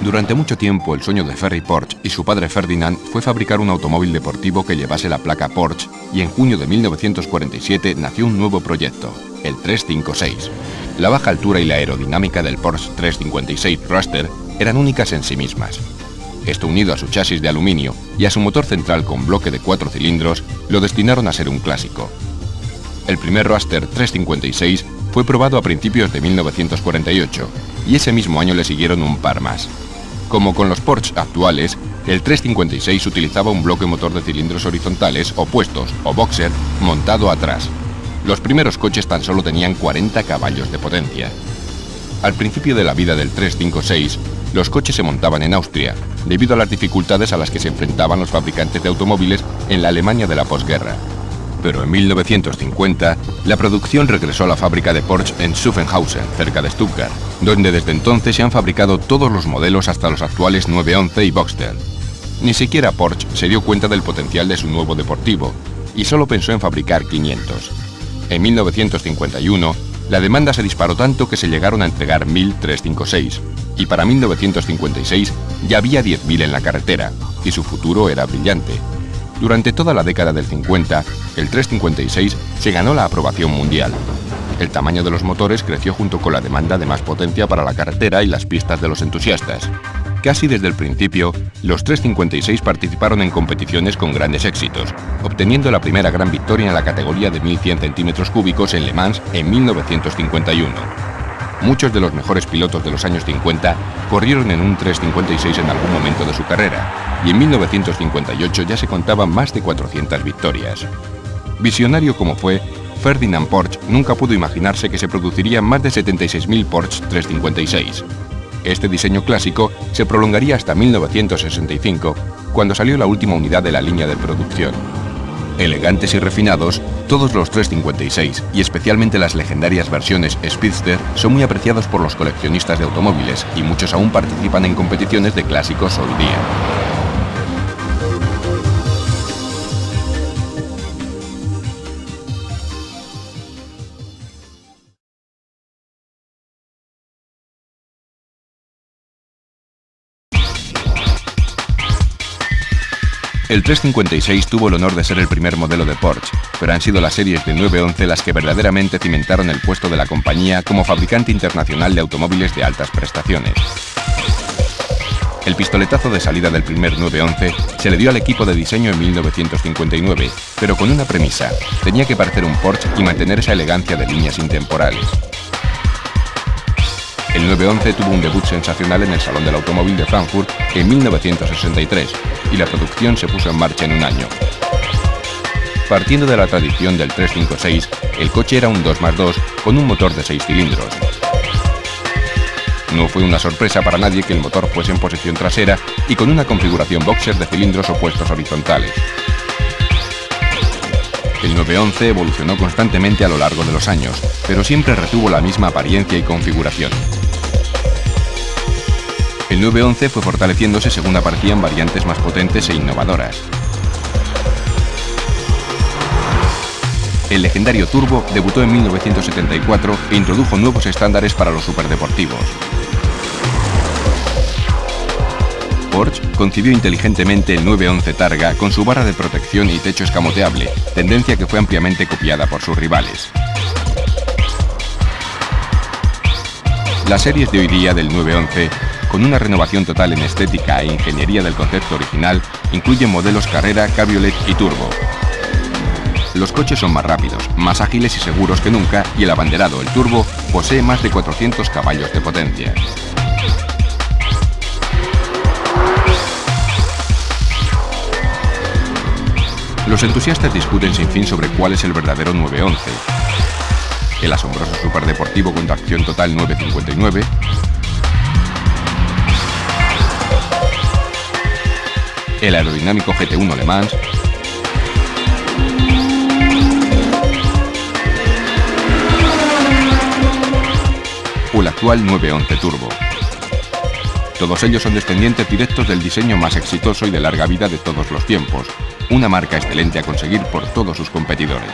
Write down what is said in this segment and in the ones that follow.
Durante mucho tiempo, el sueño de Ferry Porsche y su padre Ferdinand fue fabricar un automóvil deportivo que llevase la placa Porsche, y en junio de 1947 nació un nuevo proyecto, el 356. La baja altura y la aerodinámica del Porsche 356 Roadster eran únicas en sí mismas. Esto, unido a su chasis de aluminio y a su motor central con bloque de 4 cilindros, lo destinaron a ser un clásico. El primer Roadster 356 fue probado a principios de 1948, y ese mismo año le siguieron un par más. Como con los Porsche actuales, el 356 utilizaba un bloque motor de cilindros horizontales opuestos o boxer montado atrás. Los primeros coches tan solo tenían 40 caballos de potencia. Al principio de la vida del 356, los coches se montaban en Austria, debido a las dificultades a las que se enfrentaban los fabricantes de automóviles en la Alemania de la posguerra. Pero en 1950, la producción regresó a la fábrica de Porsche en Zuffenhausen, cerca de Stuttgart, donde desde entonces se han fabricado todos los modelos hasta los actuales 911 y Boxster. Ni siquiera Porsche se dio cuenta del potencial de su nuevo deportivo, y solo pensó en fabricar 500. En 1951, la demanda se disparó tanto que se llegaron a entregar 1000 356, y para 1956 ya había 10.000 en la carretera, y su futuro era brillante. Durante toda la década del 50, el 356 se ganó la aprobación mundial. El tamaño de los motores creció junto con la demanda de más potencia para la carretera y las pistas de los entusiastas. Casi desde el principio, los 356 participaron en competiciones con grandes éxitos, obteniendo la primera gran victoria en la categoría de 1100 centímetros cúbicos en Le Mans en 1951. Muchos de los mejores pilotos de los años 50 corrieron en un 356 en algún momento de su carrera, y en 1958 ya se contaban más de 400 victorias. Visionario como fue, Ferdinand Porsche nunca pudo imaginarse que se producirían más de 76.000 Porsche 356. Este diseño clásico se prolongaría hasta 1965, cuando salió la última unidad de la línea de producción. Elegantes y refinados, todos los 356, y especialmente las legendarias versiones Speedster, son muy apreciados por los coleccionistas de automóviles, y muchos aún participan en competiciones de clásicos hoy día. El 356 tuvo el honor de ser el primer modelo de Porsche, pero han sido las series de 911 las que verdaderamente cimentaron el puesto de la compañía como fabricante internacional de automóviles de altas prestaciones. El pistoletazo de salida del primer 911 se le dio al equipo de diseño en 1959, pero con una premisa: tenía que parecer un Porsche y mantener esa elegancia de líneas intemporales. El 911 tuvo un debut sensacional en el Salón del Automóvil de Frankfurt en 1963, y la producción se puso en marcha en un año. Partiendo de la tradición del 356, el coche era un 2x2 con un motor de 6 cilindros. No fue una sorpresa para nadie que el motor fuese en posición trasera y con una configuración boxer de cilindros opuestos horizontales. El 911 evolucionó constantemente a lo largo de los años, pero siempre retuvo la misma apariencia y configuración. El 911 fue fortaleciéndose según aparecían variantes más potentes e innovadoras. El legendario Turbo debutó en 1974 e introdujo nuevos estándares para los superdeportivos. Porsche concibió inteligentemente el 911 Targa con su barra de protección y techo escamoteable, tendencia que fue ampliamente copiada por sus rivales. Las series de hoy día del 911, con una renovación total en estética e ingeniería del concepto original, incluyen modelos Carrera, Cabriolet y Turbo. Los coches son más rápidos, más ágiles y seguros que nunca, y el abanderado, el Turbo, posee más de 400 caballos de potencia. Los entusiastas discuten sin fin sobre cuál es el verdadero 911. El asombroso superdeportivo con tracción total 959, el aerodinámico GT1 Le Mans, o el actual 911 Turbo. Todos ellos son descendientes directos del diseño más exitoso y de larga vida de todos los tiempos, una marca excelente a conseguir por todos sus competidores.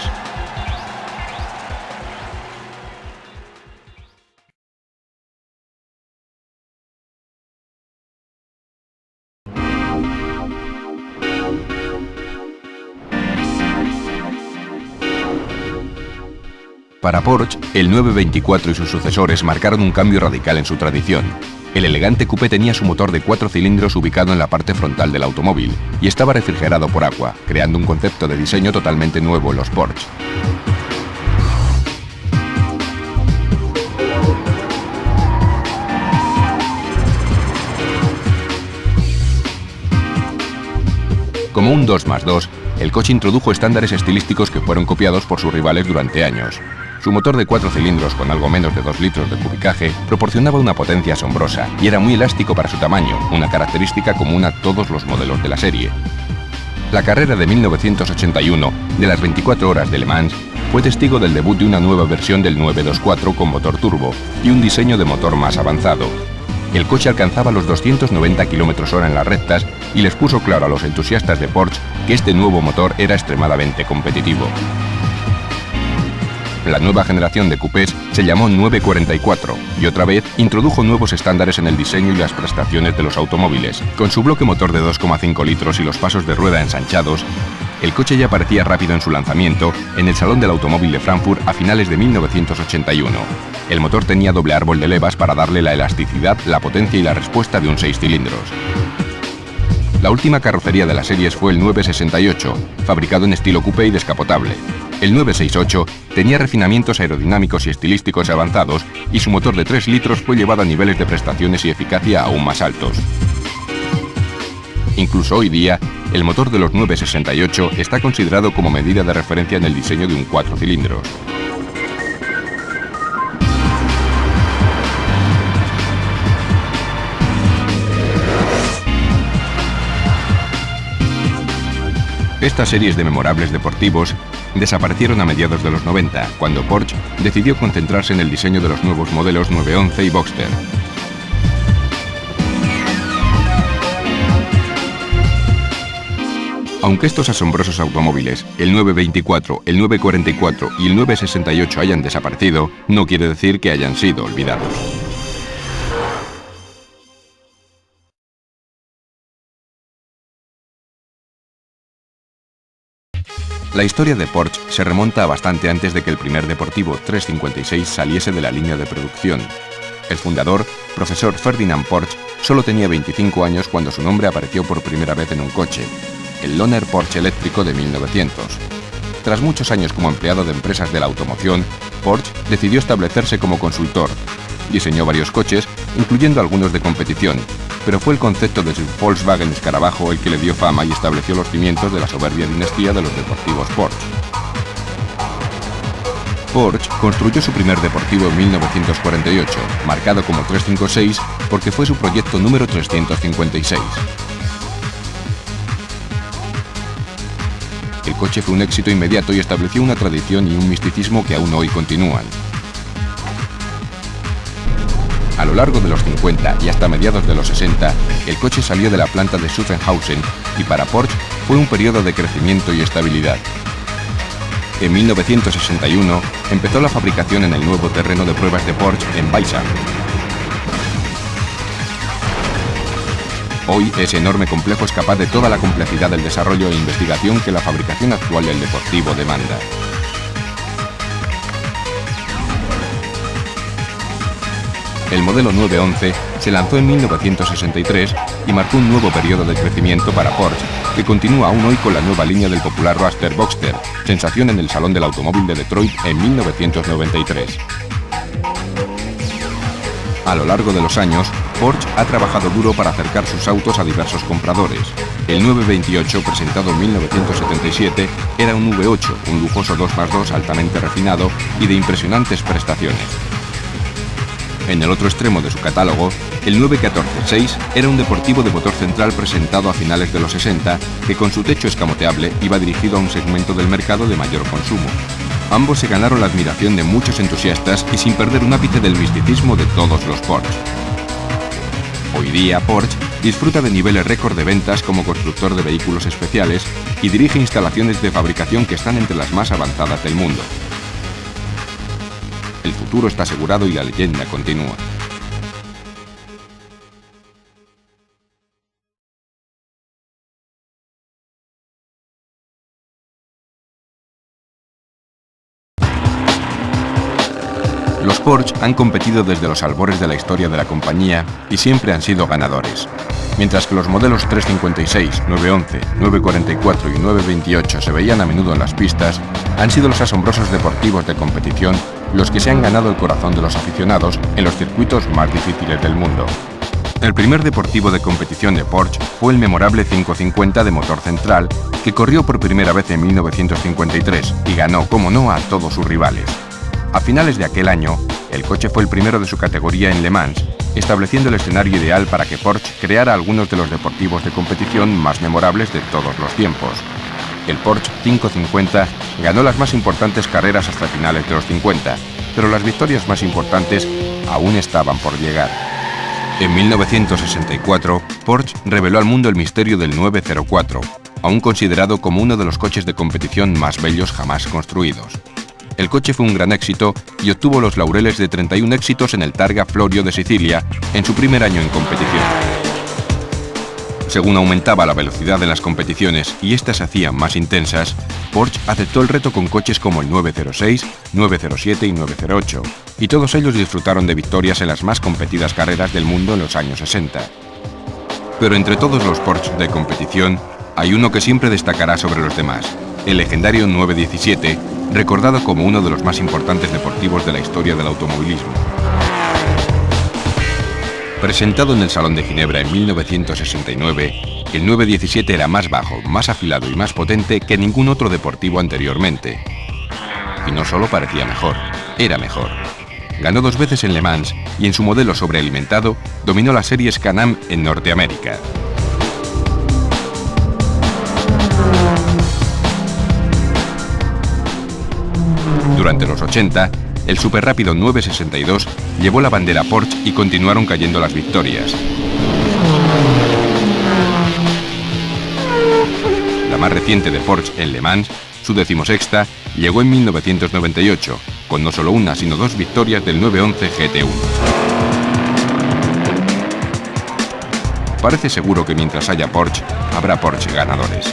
Para Porsche, el 924 y sus sucesores marcaron un cambio radical en su tradición. El elegante coupé tenía su motor de 4 cilindros ubicado en la parte frontal del automóvil y estaba refrigerado por agua, creando un concepto de diseño totalmente nuevo en los Porsche. Como un 2+2, el coche introdujo estándares estilísticos que fueron copiados por sus rivales durante años. Su motor de 4 cilindros con algo menos de 2 litros de cubicaje proporcionaba una potencia asombrosa y era muy elástico para su tamaño, una característica común a todos los modelos de la serie. La carrera de 1981 de las 24 horas de Le Mans fue testigo del debut de una nueva versión del 924 con motor turbo y un diseño de motor más avanzado. El coche alcanzaba los 290 km/h en las rectas y les puso claro a los entusiastas de Porsche que este nuevo motor era extremadamente competitivo. La nueva generación de coupés se llamó 944 y otra vez introdujo nuevos estándares en el diseño y las prestaciones de los automóviles. Con su bloque motor de 2,5 litros y los pasos de rueda ensanchados, el coche ya parecía rápido en su lanzamiento en el Salón del Automóvil de Frankfurt a finales de 1981. El motor tenía doble árbol de levas para darle la elasticidad, la potencia y la respuesta de un 6 cilindros. La última carrocería de las series fue el 968, fabricado en estilo coupé y descapotable. El 968 tenía refinamientos aerodinámicos y estilísticos avanzados y su motor de 3 litros fue llevado a niveles de prestaciones y eficacia aún más altos. Incluso hoy día, el motor de los 968 está considerado como medida de referencia en el diseño de un 4 cilindros. Estas series de memorables deportivos desaparecieron a mediados de los 90, cuando Porsche decidió concentrarse en el diseño de los nuevos modelos 911 y Boxster. Aunque estos asombrosos automóviles, el 924, el 944 y el 968 hayan desaparecido, no quiere decir que hayan sido olvidados. La historia de Porsche se remonta a bastante antes de que el primer deportivo 356 saliese de la línea de producción. El fundador, profesor Ferdinand Porsche, solo tenía 25 años cuando su nombre apareció por primera vez en un coche, el Lohner Porsche eléctrico de 1900. Tras muchos años como empleado de empresas de la automoción, Porsche decidió establecerse como consultor. Diseñó varios coches, incluyendo algunos de competición, pero fue el concepto de su Volkswagen Escarabajo el que le dio fama y estableció los cimientos de la soberbia dinastía de los deportivos Porsche. Porsche construyó su primer deportivo en 1948, marcado como 356 porque fue su proyecto número 356. El coche fue un éxito inmediato y estableció una tradición y un misticismo que aún hoy continúan. A lo largo de los 50 y hasta mediados de los 60, el coche salió de la planta de Zuffenhausen y para Porsche fue un periodo de crecimiento y estabilidad. En 1961 empezó la fabricación en el nuevo terreno de pruebas de Porsche en Weissach. Hoy ese enorme complejo es capaz de toda la complejidad del desarrollo e investigación que la fabricación actual del deportivo demanda. El modelo 911 se lanzó en 1963 y marcó un nuevo periodo de crecimiento para Porsche, que continúa aún hoy con la nueva línea del popular Roadster Boxster, sensación en el Salón del Automóvil de Detroit en 1993. A lo largo de los años, Porsche ha trabajado duro para acercar sus autos a diversos compradores. El 928, presentado en 1977, era un V8, un lujoso 2+2 altamente refinado y de impresionantes prestaciones. En el otro extremo de su catálogo, el 914-6 era un deportivo de motor central presentado a finales de los 60, que con su techo escamoteable iba dirigido a un segmento del mercado de mayor consumo. Ambos se ganaron la admiración de muchos entusiastas y sin perder un ápice del misticismo de todos los Porsche. Hoy día Porsche disfruta de niveles récord de ventas como constructor de vehículos especiales y dirige instalaciones de fabricación que están entre las más avanzadas del mundo. El futuro está asegurado y la leyenda continúa. Porsche han competido desde los albores de la historia de la compañía y siempre han sido ganadores. Mientras que los modelos 356, 911, 944 y 928 se veían a menudo en las pistas, han sido los asombrosos deportivos de competición los que se han ganado el corazón de los aficionados en los circuitos más difíciles del mundo. El primer deportivo de competición de Porsche fue el memorable 550 de motor central, que corrió por primera vez en 1953 y ganó, como no, a todos sus rivales. A finales de aquel año, el coche fue el primero de su categoría en Le Mans, estableciendo el escenario ideal para que Porsche creara algunos de los deportivos de competición más memorables de todos los tiempos. El Porsche 550 ganó las más importantes carreras hasta finales de los 50, pero las victorias más importantes aún estaban por llegar. En 1964, Porsche reveló al mundo el misterio del 904, aún considerado como uno de los coches de competición más bellos jamás construidos. El coche fue un gran éxito y obtuvo los laureles de 31 éxitos en el Targa Florio de Sicilia en su primer año en competición. Según aumentaba la velocidad en las competiciones y éstas se hacían más intensas, Porsche aceptó el reto con coches como el 906, 907 y 908, y todos ellos disfrutaron de victorias en las más competidas carreras del mundo en los años 60. Pero entre todos los Porsche de competición, hay uno que siempre destacará sobre los demás, el legendario 917, recordado como uno de los más importantes deportivos de la historia del automovilismo. Presentado en el Salón de Ginebra en 1969, el 917 era más bajo, más afilado y más potente que ningún otro deportivo anteriormente. Y no solo parecía mejor, era mejor. Ganó 2 veces en Le Mans y en su modelo sobrealimentado dominó las series Can-Am en Norteamérica. Durante los 80, el superrápido 962 llevó la bandera Porsche y continuaron cayendo las victorias. La más reciente de Porsche en Le Mans, su 16ª, llegó en 1998, con no solo una sino 2 victorias del 911 GT1. Parece seguro que mientras haya Porsche, habrá Porsche ganadores.